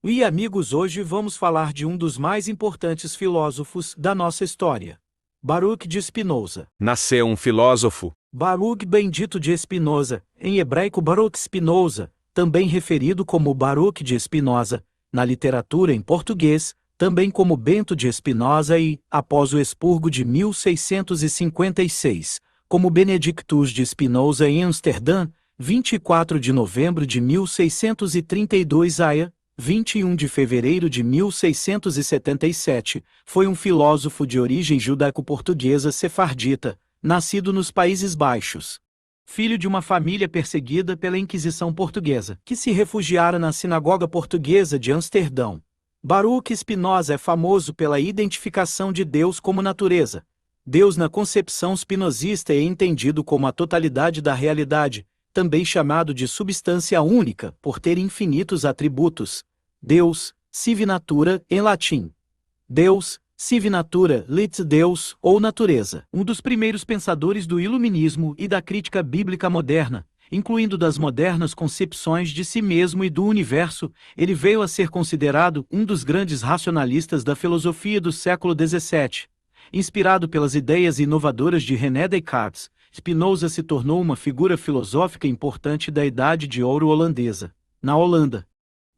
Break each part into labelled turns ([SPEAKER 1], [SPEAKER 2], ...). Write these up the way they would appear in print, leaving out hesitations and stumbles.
[SPEAKER 1] E amigos, hoje vamos falar de um dos mais importantes filósofos da nossa história, Baruch de Spinoza.
[SPEAKER 2] Nasceu um filósofo.
[SPEAKER 1] Baruch Bendito de Spinoza, em hebraico Baruch Spinoza, também referido como Baruch de Spinoza, na literatura em português, também como Bento de Spinoza e, após o expurgo de 1656, como Benedictus de Spinoza em Amsterdã, 24 de novembro de 1632 a 21 de fevereiro de 1677, foi um filósofo de origem judaico-portuguesa sefardita, nascido nos Países Baixos. Filho de uma família perseguida pela Inquisição Portuguesa, que se refugiara na Sinagoga Portuguesa de Amsterdão. Baruch Spinoza é famoso pela identificação de Deus como natureza. Deus na concepção spinozista é entendido como a totalidade da realidade, também chamado de substância única, por ter infinitos atributos. Deus, sive natura, em latim. Deus, sive natura, lit Deus, ou natureza. Um dos primeiros pensadores do iluminismo e da crítica bíblica moderna, incluindo das modernas concepções de si mesmo e do universo, ele veio a ser considerado um dos grandes racionalistas da filosofia do século XVII. Inspirado pelas ideias inovadoras de René Descartes, Spinoza se tornou uma figura filosófica importante da Idade de Ouro holandesa. Na Holanda,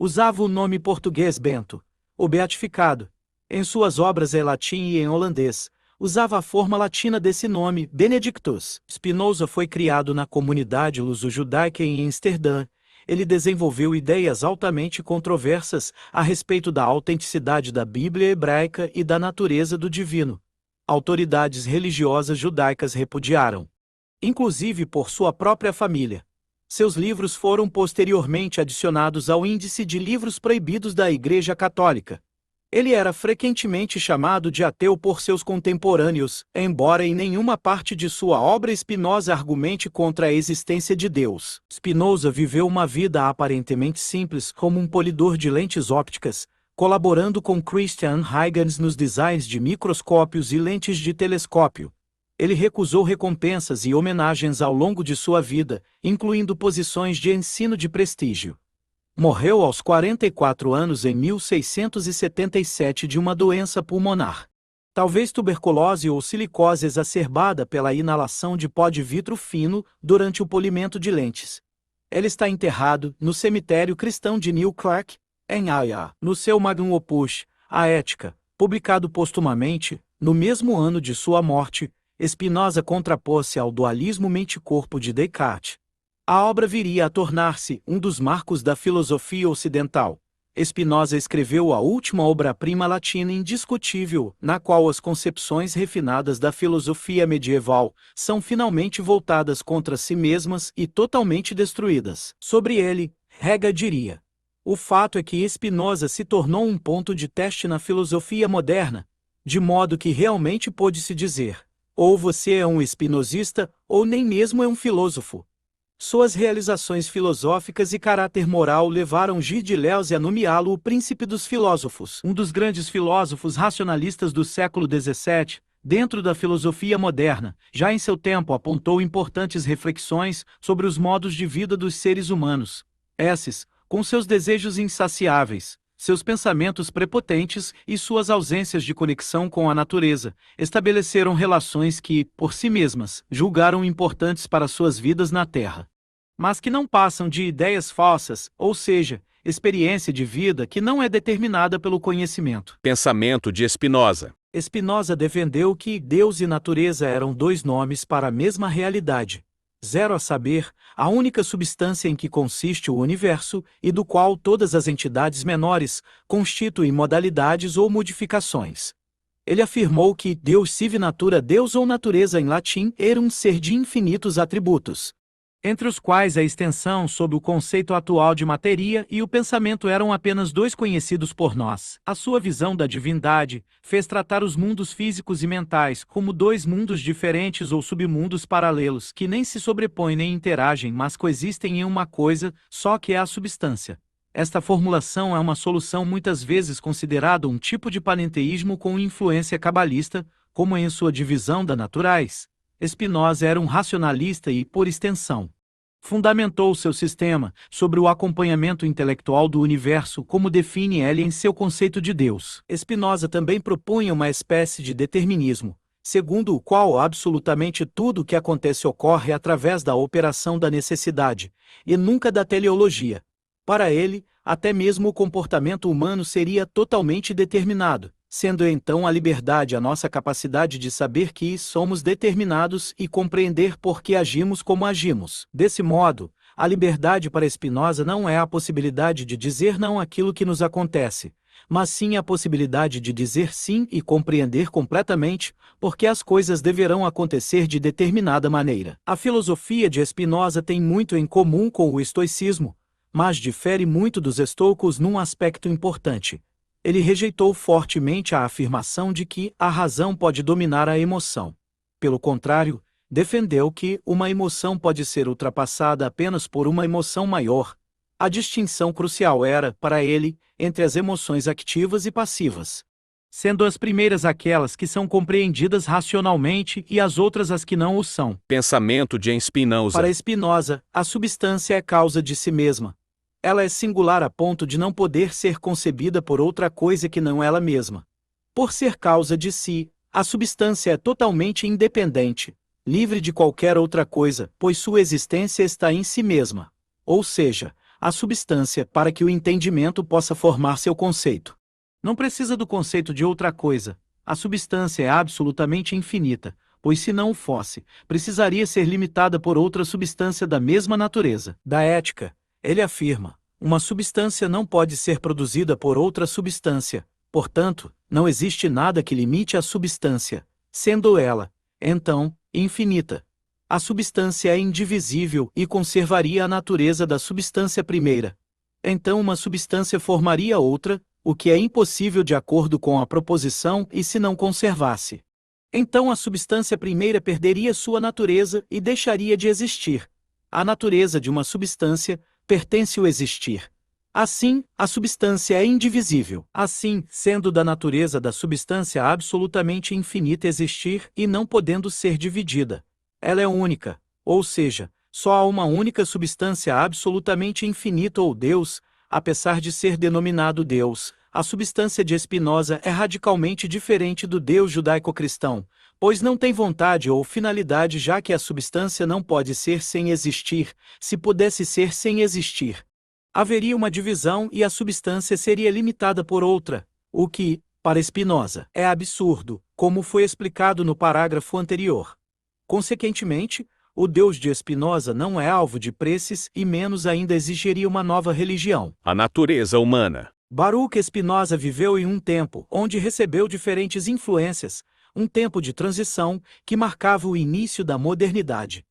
[SPEAKER 1] usava o nome português Bento, o beatificado. Em suas obras em latim e em holandês, usava a forma latina desse nome, Benedictus. Spinoza foi criado na comunidade luso-judaica em Amsterdã. Ele desenvolveu ideias altamente controversas a respeito da autenticidade da Bíblia hebraica e da natureza do divino. Autoridades religiosas judaicas repudiaram, inclusive por sua própria família. Seus livros foram posteriormente adicionados ao índice de livros proibidos da Igreja Católica. Ele era frequentemente chamado de ateu por seus contemporâneos, embora em nenhuma parte de sua obra Spinoza argumente contra a existência de Deus. Spinoza viveu uma vida aparentemente simples como um polidor de lentes ópticas, colaborando com Christian Huygens nos designs de microscópios e lentes de telescópio. Ele recusou recompensas e homenagens ao longo de sua vida, incluindo posições de ensino de prestígio. Morreu aos 44 anos em 1677 de uma doença pulmonar. Talvez tuberculose ou silicose exacerbada pela inalação de pó de vidro fino durante o polimento de lentes. Ele está enterrado no cemitério cristão de New Clark, em Iowa, no seu magnum opus, A Ética, publicado postumamente, no mesmo ano de sua morte. Spinoza contrapôs-se ao dualismo mente-corpo de Descartes. A obra viria a tornar-se um dos marcos da filosofia ocidental. Spinoza escreveu a última obra-prima latina indiscutível, na qual as concepções refinadas da filosofia medieval são finalmente voltadas contra si mesmas e totalmente destruídas. Sobre ele, Hegel diria: o fato é que Spinoza se tornou um ponto de teste na filosofia moderna, de modo que realmente pôde-se dizer: ou você é um espinosista, ou nem mesmo é um filósofo. Suas realizações filosóficas e caráter moral levaram Gilles Deleuze a nomeá-lo o príncipe dos filósofos, um dos grandes filósofos racionalistas do século XVII, dentro da filosofia moderna. Já em seu tempo apontou importantes reflexões sobre os modos de vida dos seres humanos. Esses, com seus desejos insaciáveis, seus pensamentos prepotentes e suas ausências de conexão com a natureza, estabeleceram relações que, por si mesmas, julgaram importantes para suas vidas na Terra, mas que não passam de ideias falsas, ou seja, experiência de vida que não é determinada pelo conhecimento.
[SPEAKER 2] Pensamento de Spinoza.
[SPEAKER 1] Spinoza defendeu que Deus e natureza eram dois nomes para a mesma realidade. Zero a saber, a única substância em que consiste o universo e do qual todas as entidades menores constituem modalidades ou modificações. Ele afirmou que Deus sive natura Deus ou natureza em latim era um ser de infinitos atributos, entre os quais a extensão sob o conceito atual de matéria e o pensamento eram apenas dois conhecidos por nós. A sua visão da divindade fez tratar os mundos físicos e mentais como dois mundos diferentes ou submundos paralelos que nem se sobrepõem nem interagem, mas coexistem em uma coisa só que é a substância. Esta formulação é uma solução muitas vezes considerada um tipo de panenteísmo com influência cabalista, como em sua divisão da naturais. Spinoza era um racionalista e, por extensão, Fundamentou seu sistema sobre o acompanhamento intelectual do universo, como define ele em seu conceito de Deus. Spinoza também propunha uma espécie de determinismo, segundo o qual absolutamente tudo o que acontece ocorre através da operação da necessidade, e nunca da teleologia. Para ele, até mesmo o comportamento humano seria totalmente determinado, sendo então a liberdade a nossa capacidade de saber que somos determinados e compreender por que agimos como agimos. Desse modo, a liberdade para Spinoza não é a possibilidade de dizer não àquilo que nos acontece, mas sim a possibilidade de dizer sim e compreender completamente porque as coisas deverão acontecer de determinada maneira. A filosofia de Spinoza tem muito em comum com o estoicismo, mas difere muito dos estoicos num aspecto importante. Ele rejeitou fortemente a afirmação de que a razão pode dominar a emoção. Pelo contrário, defendeu que uma emoção pode ser ultrapassada apenas por uma emoção maior. A distinção crucial era, para ele, entre as emoções ativas e passivas, sendo as primeiras aquelas que são compreendidas racionalmente e as outras as que não o são.
[SPEAKER 2] Pensamento de Spinoza.
[SPEAKER 1] Para Spinoza, a substância é causa de si mesma. Ela é singular a ponto de não poder ser concebida por outra coisa que não ela mesma. Por ser causa de si, a substância é totalmente independente, livre de qualquer outra coisa, pois sua existência está em si mesma. Ou seja, a substância, para que o entendimento possa formar seu conceito, não precisa do conceito de outra coisa. A substância é absolutamente infinita, pois se não o fosse, precisaria ser limitada por outra substância da mesma natureza. Da ética, ele afirma: uma substância não pode ser produzida por outra substância, portanto, não existe nada que limite a substância, sendo ela, então, infinita. A substância é indivisível e conservaria a natureza da substância primeira. Então uma substância formaria outra, o que é impossível de acordo com a proposição e se não conservasse. Então a substância primeira perderia sua natureza e deixaria de existir. A natureza de uma substância pertence ao existir. Assim, a substância é indivisível. Assim, sendo da natureza da substância absolutamente infinita existir e não podendo ser dividida, ela é única, ou seja, só há uma única substância absolutamente infinita ou Deus, apesar de ser denominado Deus. A substância de Spinoza é radicalmente diferente do Deus judaico-cristão, pois não tem vontade ou finalidade, já que a substância não pode ser sem existir. Se pudesse ser sem existir, haveria uma divisão e a substância seria limitada por outra, o que, para Spinoza, é absurdo, como foi explicado no parágrafo anterior. Consequentemente, o Deus de Spinoza não é alvo de preces e menos ainda exigiria uma nova religião.
[SPEAKER 2] A natureza humana.
[SPEAKER 1] Baruch Spinoza viveu em um tempo onde recebeu diferentes influências, um tempo de transição que marcava o início da modernidade.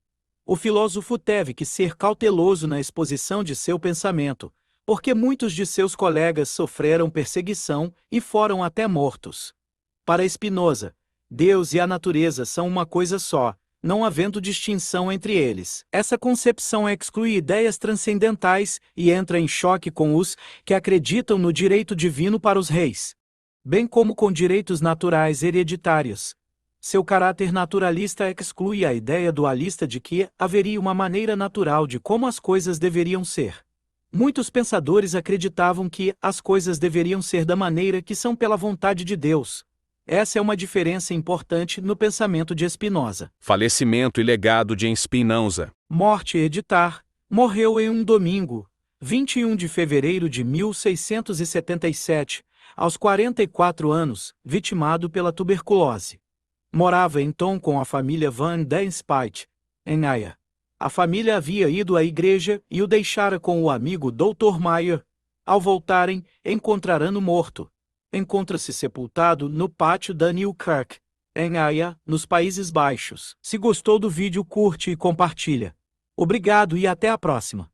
[SPEAKER 1] O filósofo teve que ser cauteloso na exposição de seu pensamento, porque muitos de seus colegas sofreram perseguição e foram até mortos. Para Spinoza, Deus e a natureza são uma coisa só, não havendo distinção entre eles. Essa concepção exclui ideias transcendentais e entra em choque com os que acreditam no direito divino para os reis, bem como com direitos naturais hereditários. Seu caráter naturalista exclui a ideia dualista de que haveria uma maneira natural de como as coisas deveriam ser. Muitos pensadores acreditavam que as coisas deveriam ser da maneira que são pela vontade de Deus. Essa é uma diferença importante no pensamento de Spinoza.
[SPEAKER 2] Falecimento e legado de Spinoza.
[SPEAKER 1] Morte editar. Morreu em um domingo, 21 de fevereiro de 1677, aos 44 anos, vitimado pela tuberculose. Morava então com a família Van den Spijt, em Haia. A família havia ido à igreja e o deixara com o amigo Dr. Meyer. Ao voltarem, encontraram-no morto. Encontra-se sepultado no pátio da Newkirk, em Haia, nos Países Baixos. Se gostou do vídeo, curte e compartilha. Obrigado e até a próxima.